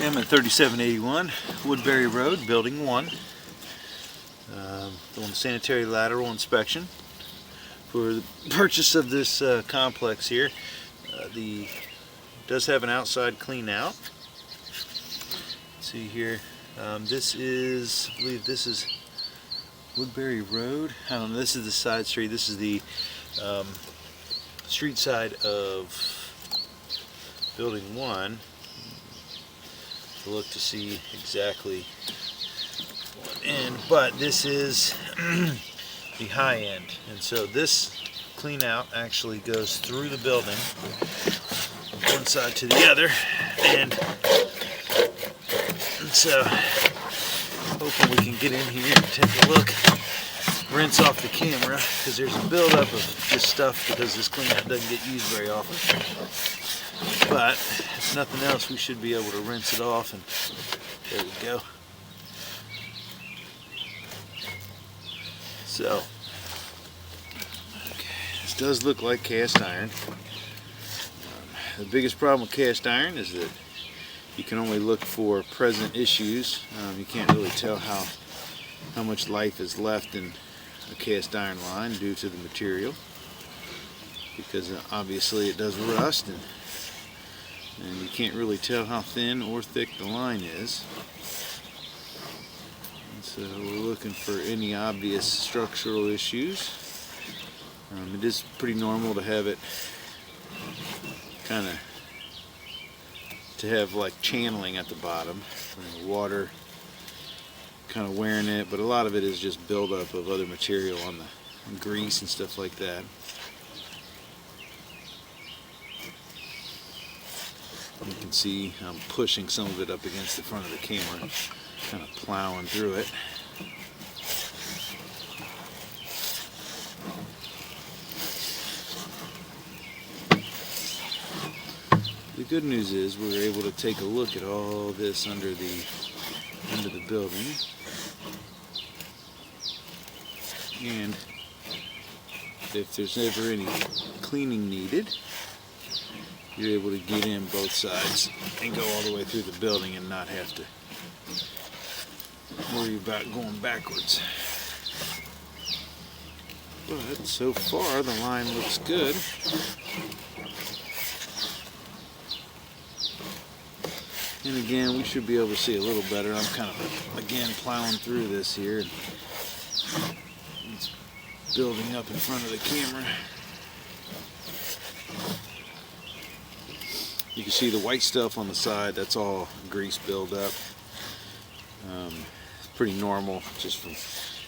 I'm at 3781 Woodbury Road, Building 1. Doing sanitary lateral inspection for the purchase of this complex here. Does have an outside clean out. See here, this is, I believe this is Woodbury Road. I don't know, this is the side street. This is the street side of Building 1. Look to see exactly what end, but this is the high end, and so this clean out actually goes through the building one side to the other, and so hoping we can get in here and take a look, rinse off the camera because there's a buildup of just stuff because this clean out doesn't get used very often. But if nothing else, we should be able to rinse it off, and there we go. So, okay, this does look like cast iron. The biggest problem with cast iron is that you can only look for present issues. You can't really tell how much life is left in a cast iron line due to the material, because obviously it does rust, and you can't really tell how thin or thick the line is. And so we're looking for any obvious structural issues. It is pretty normal to have it to have like channeling at the bottom, water kind of wearing it, but a lot of it is just buildup of other material on the grease and stuff like that. You can see I'm pushing some of it up against the front of the camera, kind of plowing through it. The good news is we were able to take a look at all this under the building, and if there's ever any cleaning needed, you're able to get in both sides and go all the way through the building and not have to worry about going backwards. But so far the line looks good. And again, we should be able to see a little better. I'm kind of, again, plowing through this here. It's building up in front of the camera. You can see the white stuff on the side, that's all grease buildup. It's pretty normal, just from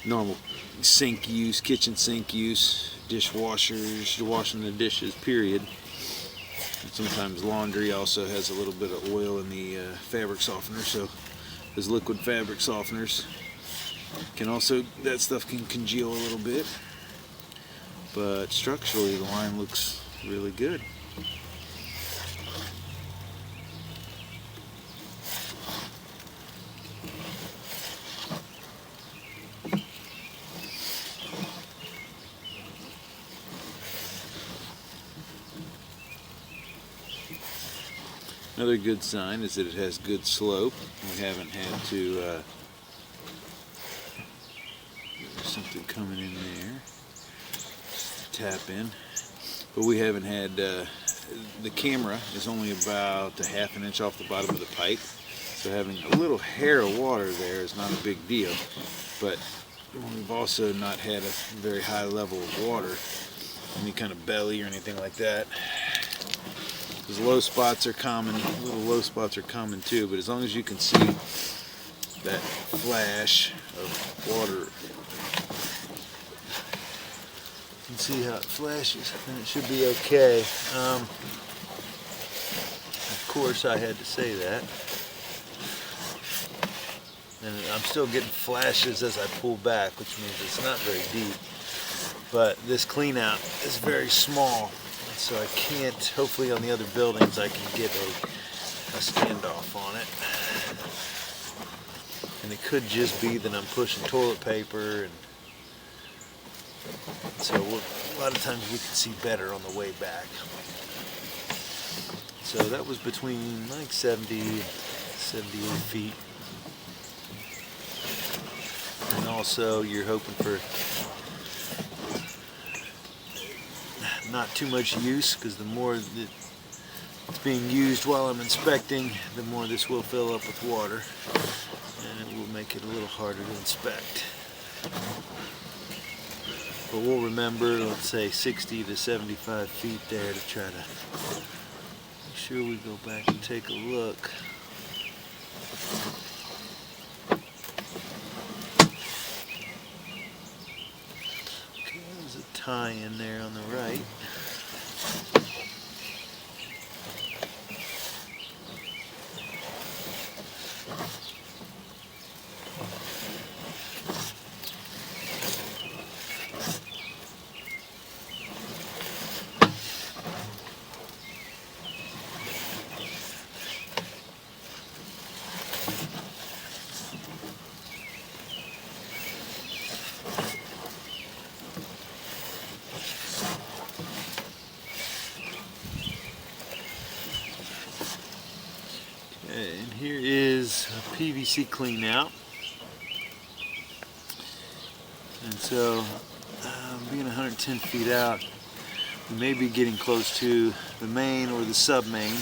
normal sink use, kitchen sink use, dishwashers, washing the dishes, period. And sometimes laundry also has a little bit of oil in the fabric softener, so those liquid fabric softeners can also, that stuff can congeal a little bit. But structurally the line looks really good. Another good sign is that it has good slope. We haven't had to, there's something coming in there, tap in, but we haven't had, the camera is only about a ½ inch off the bottom of the pipe, so having a little hair of water there is not a big deal, but we've also not had a very high level of water, any kind of belly or anything like that. Because low spots are common, little low spots are common too, but as long as you can see that flash of water, you can see how it flashes, then it should be okay. Of course I had to say that. And I'm still getting flashes as I pull back, which means it's not very deep. But this clean out is very small. So I can't, hopefully on the other buildings I can get a standoff on it. And it could just be that I'm pushing toilet paper, and so a lot of times we can see better on the way back. So that was between like 70 and 78 feet. And also you're hoping for not too much use, because the more that it's being used while I'm inspecting, the more this will fill up with water, and it will make it a little harder to inspect. But we'll remember, let's say 60 to 75 feet there, to try to make sure we go back and take a look. Okay, there's a tie in there on the right. And here is a PVC clean out. And so, being 110 feet out, we may be getting close to the main or the sub-main.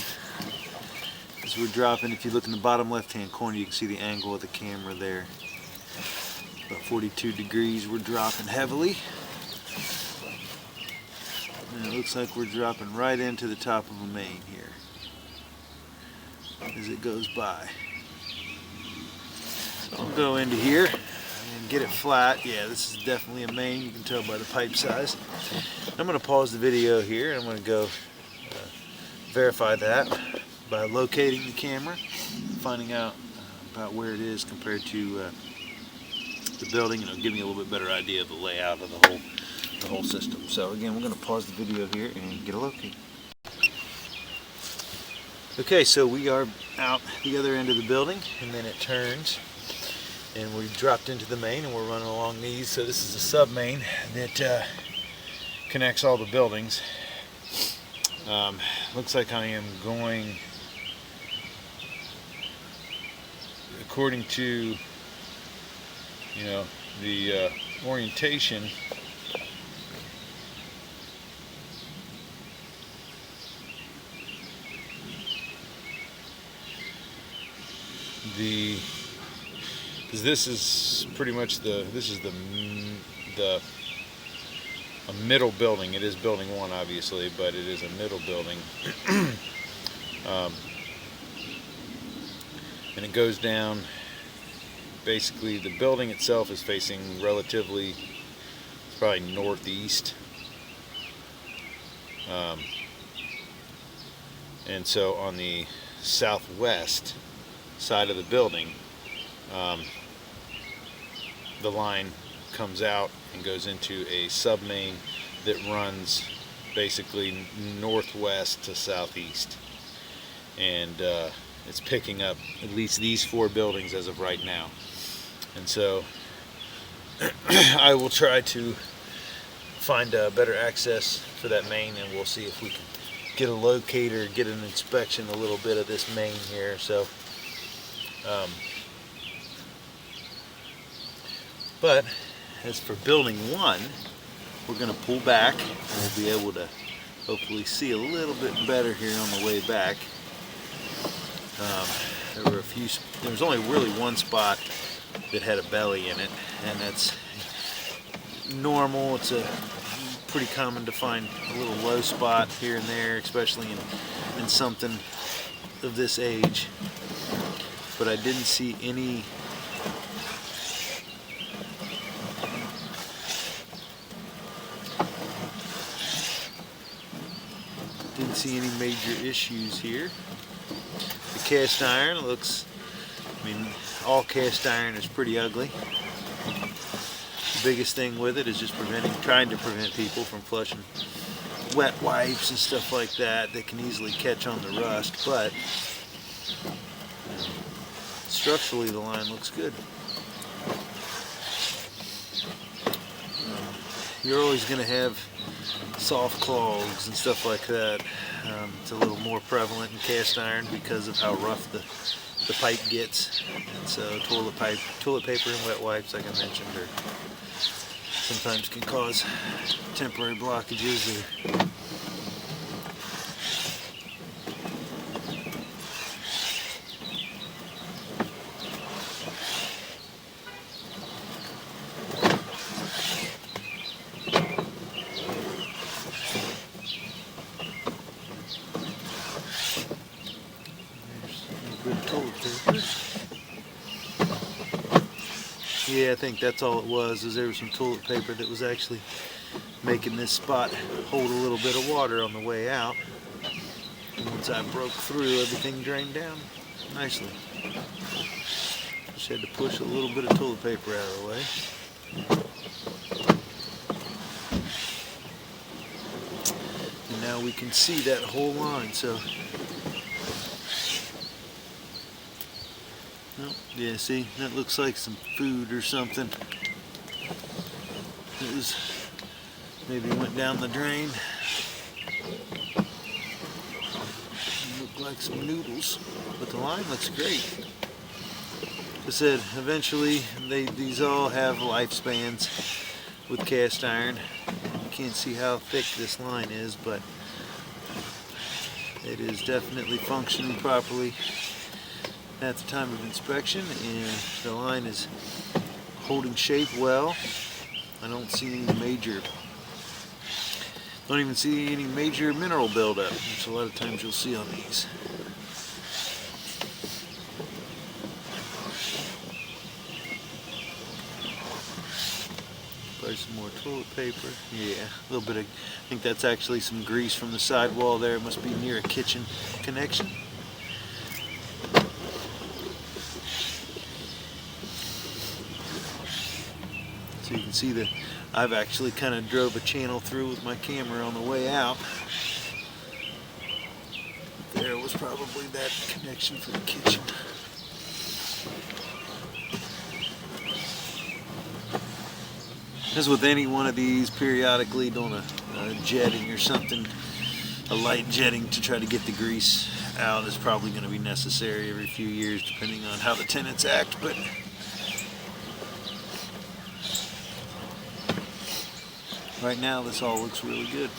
As we're dropping, if you look in the bottom left-hand corner, you can see the angle of the camera there. About 42 degrees, we're dropping heavily. And it looks like we're dropping right into the top of a main here as it goes by. So I'll go into here and get it flat. Yeah, this is definitely a main. You can tell by the pipe size. I'm going to pause the video here, and I'm going to go verify that by locating the camera, finding out about where it is compared to the building, and it'll give me a little bit better idea of the layout of the whole system. So again, we're going to pause the video here and get a locate. Okay, so we are out the other end of the building, and then it turns, and we dropped into the main, and we're running along these. So this is a sub-main that connects all the buildings. Looks like I am going, according to, you know, the orientation, because this is pretty much a middle building. It is building 1, obviously, but it is a middle building. And it goes down, basically the building itself is facing relatively, it's probably northeast. And so on the southwest side of the building, the line comes out and goes into a sub-main that runs basically northwest to southeast, and it's picking up at least these 4 buildings as of right now. And so I will try to find better access for that main, and we'll see if we can get a locator, get an inspection a little bit of this main here. So but as for building 1, we're going to pull back, and we'll be able to hopefully see a little bit better here on the way back. There was only really one spot that had a belly in it, and that's normal. It's pretty common to find a little low spot here and there, especially in something of this age. But I didn't see any major issues here. The cast iron looks, I mean, all cast iron is pretty ugly. The biggest thing with it is just trying to prevent people from flushing wet wipes and stuff like that that can easily catch on the rust. But structurally, the line looks good. You're always going to have soft clogs and stuff like that. It's a little more prevalent in cast iron because of how rough the the pipe gets. And so toilet paper and wet wipes, like I mentioned, sometimes can cause temporary blockages. Yeah, I think that's all it was, is there was some toilet paper that was actually making this spot hold a little bit of water on the way out. And once I broke through, everything drained down nicely. Just had to push a little bit of toilet paper out of the way. And now we can see that whole line, so. Oh, yeah, see, that looks like some food or something. It was, maybe went down the drain. Looked like some noodles, but the line looks great. Like I said, eventually these all have lifespans with cast iron. You can't see how thick this line is, but it is definitely functioning properly at the time of inspection, and the line is holding shape well. I don't even see any major mineral buildup, which a lot of times you'll see on these. Probably some more toilet paper. Yeah, a little bit of, I think that's actually some grease from the sidewall there. It must be near a kitchen connection. So you can see that I've actually kind of drove a channel through with my camera on the way out. There was probably that connection for the kitchen. As with any one of these, periodically doing a jetting or something, a light jetting to try to get the grease out is probably going to be necessary every few years, depending on how the tenants act. But right now, this all looks really good.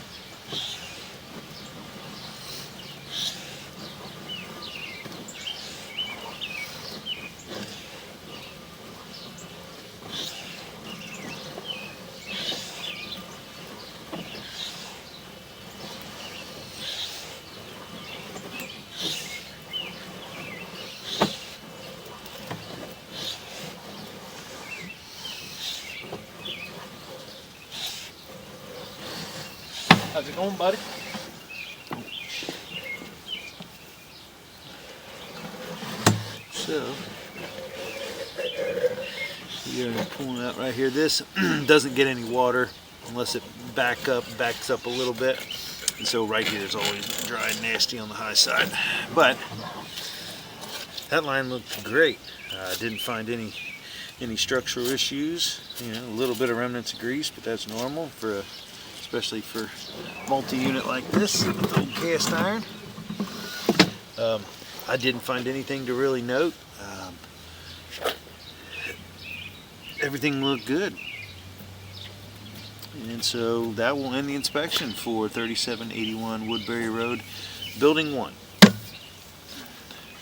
How's it going, buddy? So, we are pulling out right here. This doesn't get any water unless it backs up a little bit. And so right here is always dry and nasty on the high side. But that line looked great. Didn't find any structural issues. You know, a little bit of remnants of grease, but that's normal for especially for multi-unit like this with old cast iron. I didn't find anything to really note. Everything looked good. And so that will end the inspection for 3781 Woodbury Road, Building 1.